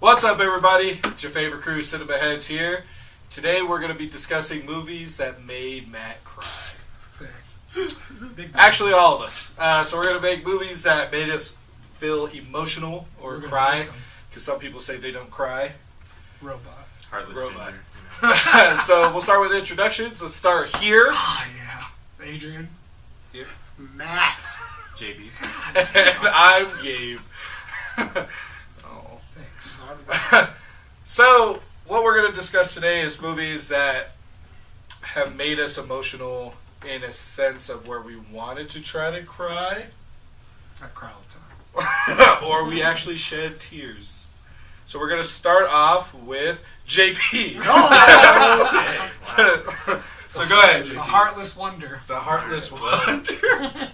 What's up, everybody? It's your favorite crew, Cinema Headz here. Today we're going to be discussing movies that made Matt cry. Actually, all of us. So we're going to make movies that made us feel emotional or cry, because some people say they don't cry. Robot. Heartless Robot. So we'll start with introductions. Let's start here. Ah, yeah. Adrian. Here. Matt. JB. And I'm Gabe. Oh, thanks. So, what we're going to discuss today is movies that have made us emotional in a sense of where we wanted to try to cry, I cry all the time. or we actually shed tears. So we're going to start off with JP. So go ahead, JP. The Heartless Wonder. The Heartless Wonder.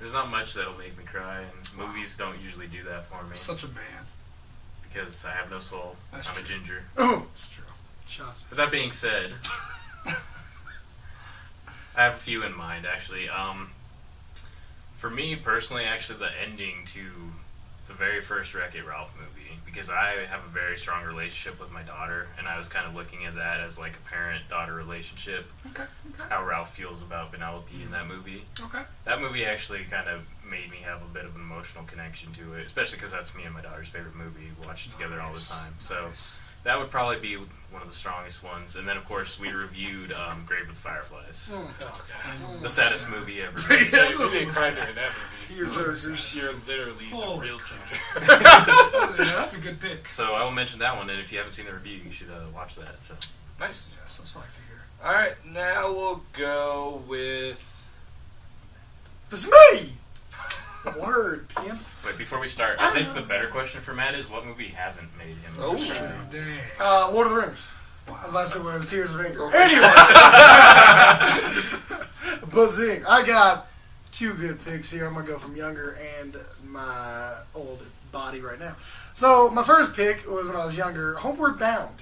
There's not much that'll make me cry, and movies don't usually do that for me. Such a man. Because I have no soul. That's I'm true. a ginger. Oh, it's true. Shots. With that being said, I have a few in mind, actually. For me, personally, actually, the ending to the very first Wreck-It Ralph movie, because I have a very strong relationship with my daughter, and I was kind of looking at that as like a parent-daughter relationship. Okay. How Ralph feels about Penelope in that movie. Okay. That movie actually kind of made me have a bit of an emotional connection to it, especially because that's me and my daughter's favorite movie. We watch it together all the time. So that would probably be one of the strongest ones. And then, of course, we reviewed Grave with Fireflies. The saddest movie ever. You didn't cry during that movie. You're literally the real ginger. Yeah, that's a good pick. So I will mention that one, and if you haven't seen the review, you should watch that. So Nice. Yes, that's what I like to hear. Alright, now we'll go with... It's me! Word, pimps. wait, before we start, I think the better question for Matt is what movie hasn't made him Oh. cry? Dang. Lord of the Rings. Wow. Unless it was Tears of Anger. Okay. Anyway. Buzzing. I got two good picks here. I'm going to go from younger and my old body right now. So, my first pick was when I was younger, Homeward Bound.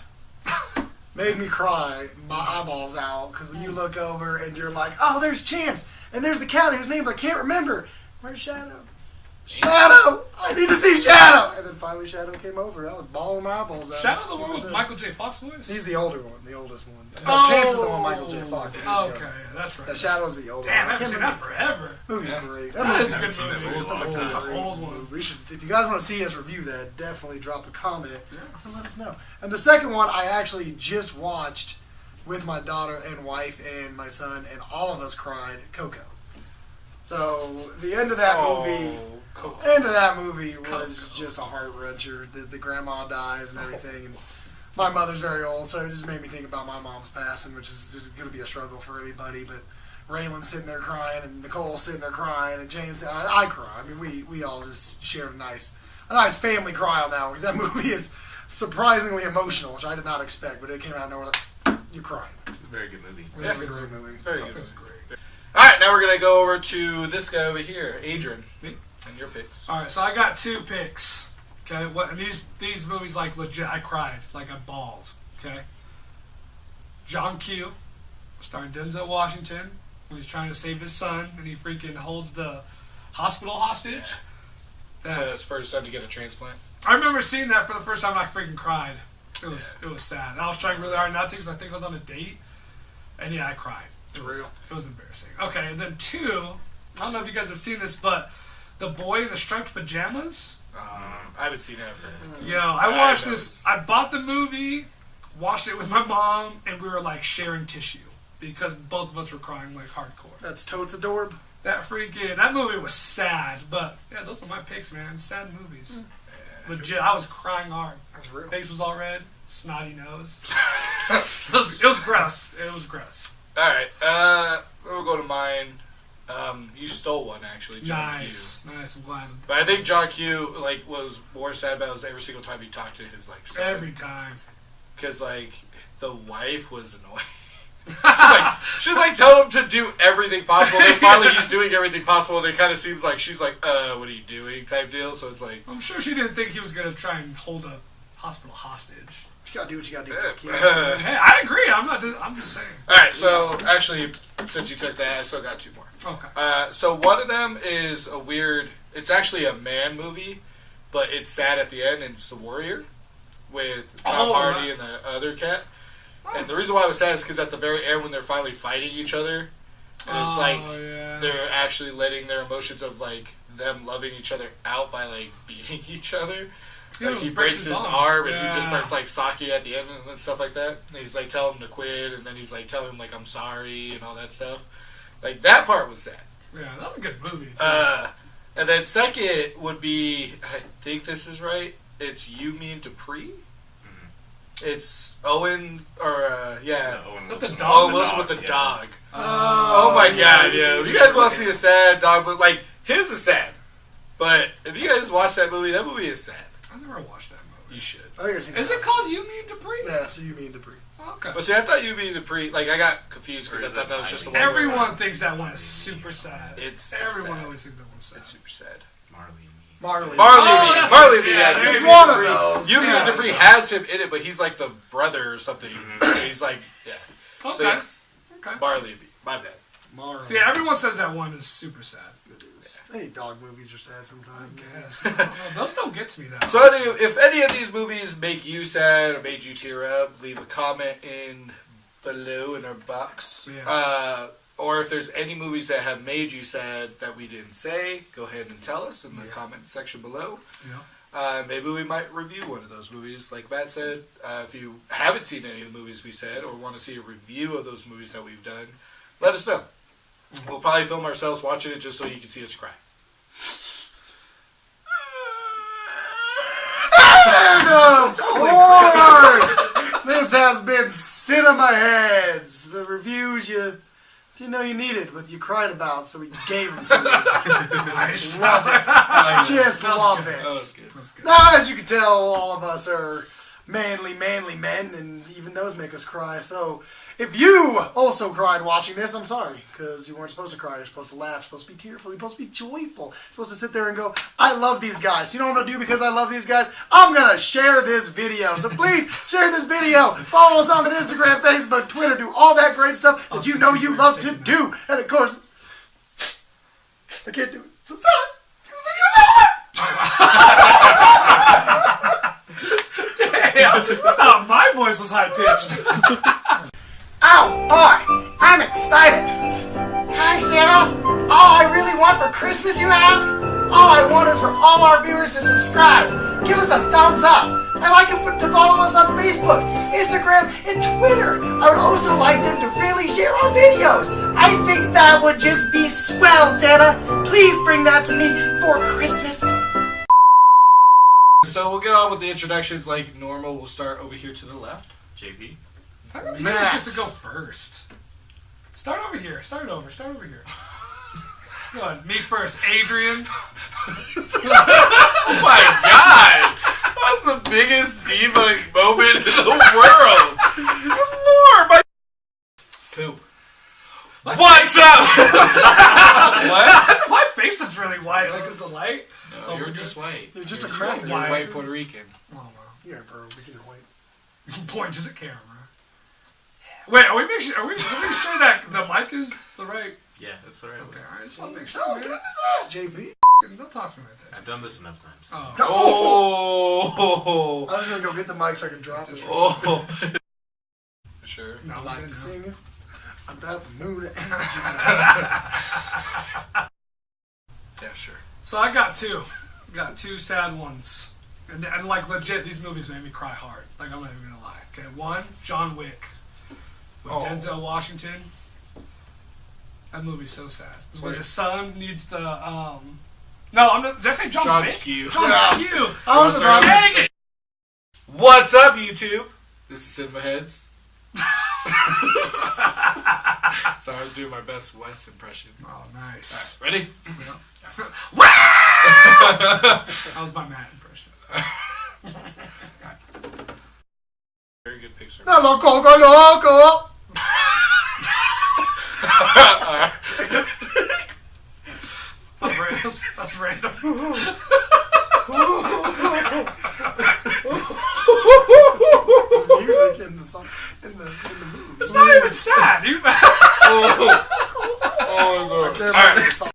Made me cry my eyeballs out, because when you look over and you're like, oh, there's Chance, and there's the cat whose name I can't remember. Where's Shadow? Shadow! I need to see Shadow! And then finally Shadow came over. I was bawling my eyeballs out. Shadow the one with Michael J. Fox voice? He's the older one, the oldest one. Oh. Chance is the one Michael J. Fox. He's the Okay, other. yeah, that's right. The Shadow's the older Damn, I one. haven't seen that forever. Movie's great. That is a good seen that movie. movie. That's an great old one. movie. We should, if you guys want to see us review that, definitely drop a comment and let us know. And the second one I actually just watched with my daughter and wife and my son, and all of us cried, Coco. So the end of that movie was just a heart wrencher. The grandma dies and everything, and my mother's very old, so it just made me think about my mom's passing, which is just going to be a struggle for anybody. But Raylan's sitting there crying, and Nicole's sitting there crying, and James, I cry. I mean, we all just shared a nice family cry on that one, because that movie is surprisingly emotional, which I did not expect, but it came out of nowhere like, you're crying. It's a very good movie. It's a great movie. Very good. Coco's great. Alright, now we're going to go over to this guy over here, Adrian. Me? And your picks. All right, so I got two picks. Okay, and these movies, like, legit, I cried, like I bawled. Okay, John Q, starring Denzel Washington, when he's trying to save his son, and he freaking holds the hospital hostage. That, So it's for his son to get a transplant. I remember seeing that for the first time, and I freaking cried. It was sad. I was trying really hard not to, because I think I was on a date, and yeah, I cried. It was embarrassing. Okay, and then two, I don't know if you guys have seen this, but The Boy in the Striped Pajamas. I haven't seen it. Yo, I watched this. I bought the movie, watched it with my mom, and we were like sharing tissue because both of us were crying like hardcore. That's Totes Adorb. That movie was sad, but yeah, those are my picks, man. Sad movies. Legit, I was crying hard. That's real. Face was all red, snotty nose. it was gross. It was gross. Alright, we'll go to mine. You stole one, actually, John Q. Nice, I'm glad. But I think John Q, like, was more sad about was every single time he talked to his, like, son. Every time. Because, like, the wife was annoying. She's like telling him to do everything possible. Then finally he's doing everything possible, and it kind of seems like she's like, what are you doing, type deal. So it's like... I'm sure she didn't think he was going to try and hold a hospital hostage. You gotta do what you gotta do. Hey, I agree. I'm just saying. Alright, so, actually, since you took that, I still got two more. Okay. So one of them is a weird... It's actually a man movie, but it's sad at the end, and it's The Warrior. with Tom Oh, Hardy right. and the other cat. And the reason why I was sad is because at the very end, when they're finally fighting each other, and it's like they're actually letting their emotions of like them loving each other out by like beating each other. Like he breaks his arm and he just starts like Saki at the end and stuff like that. And he's like telling him to quit, and then he's like telling him like I'm sorry and all that stuff. Like that part was sad. Yeah, that's a good movie. Too. And then second would be, I think this is right. It's You, Me, and Dupree. It's Owen, or yeah. Owen Is Wilson. that the dog? Owen Wilson with the dog. Oh my god, yo. If you guys want to see a sad dog movie, like, his is sad. But if you guys watch that movie is sad. I never watched that movie. You should. I think I've seen Is that. it called You, Me, and Dupree? Yeah, it's You, Me, and Dupree. Okay. But see, I thought You, Me, and Dupree, like, I got confused because I thought that was just the one. Everyone thinks that one is super sad. Everyone sad. always thinks that one's sad. It's super sad. Marley. Marley and Me. yeah, Yeah, It's You, one Me, of and Dupree. those. You, Me, and Yeah, Dupree so- has him in it, but he's like the brother or something. He's like, yeah. Okay. So yes, Okay. Marley and Me. My bad. Marley. Yeah, everyone says that one is super sad. It is. Any dog movies are sad sometimes. Yes. Well, those don't get to me though. So if any of these movies make you sad or made you tear up, leave a comment in below in our box. Yeah. Or if there's any movies that have made you sad that we didn't say, go ahead and tell us in the comment section below. Yeah. Maybe we might review one of those movies. Like Matt said, if you haven't seen any of the movies we said or want to see a review of those movies that we've done, let us know. We'll probably film ourselves watching it just so you can see us cry. And of course, this has been Cinema Heads. The reviews you didn't know you needed, but you cried about, so we gave them to you. Nice. Love it. Just love it. That's good. Now, as you can tell, all of us are manly men, and even those make us cry. So, if you also cried watching this, I'm sorry, because you weren't supposed to cry. You're supposed to laugh. You're supposed to be tearful. You're supposed to be joyful. You're supposed to sit there and go, I love these guys. You know what I'm going to do because I love these guys? I'm going to share this video. So please, share this video. Follow us on Instagram, Facebook, Twitter. Do all that great stuff that you know you love to do. And, of course, I can't do it. So sorry. This video's over. Damn. I thought my voice was high pitched. Oh boy, I'm excited. Hi Santa. All I really want for Christmas, you ask? All I want is for all our viewers to subscribe. Give us a thumbs up. I'd like them to follow us on Facebook, Instagram, and Twitter. I would also like them to really share our videos. I think that would just be swell, Santa. Please bring that to me for Christmas. So we'll get on with the introductions like normal. We'll start over here to the left. JP. How come he gets to go first? Start over here. Start over here. Go on. Me first. Adrian. Oh my god! That's the biggest diva moment in the world! Good lord! My poop. What's up? What? My face looks really white. Like, is the light? No, you're just white. You're just a You're cracker. white Puerto Rican. Oh, wow. You're a bro, but you're white. Point to the camera. Wait, are we making sure that the mic is the right? Yeah, that's the right Okay, way. alright, just want to make sure. Oh, man. get this ass, JP. Don't talk to me like that. I've done this enough times. Oh. Oh! I was gonna go get the mic so I could drop it. Oh! Sure. No, I like to no. sing about the moon and energy. Yeah, sure. So I got two. Got two sad ones. And like legit, these movies made me cry hard. Like I'm not even gonna lie. Okay, one, John Wick. With Denzel Washington. That movie's so sad. It's when his son needs the No, I'm not. Did I say John Wick? Q. John Yeah. Q. I was about Dang it! What's up, YouTube? This is Cinema Heads. So I was doing my best Wes impression. Oh, nice. Alright, ready? That was my Matt impression. Very good picture. No, loco, go loco. Alright. That's random. There's music in the song, in the movie. It's not even sad. Oh my god. I can't remember the song.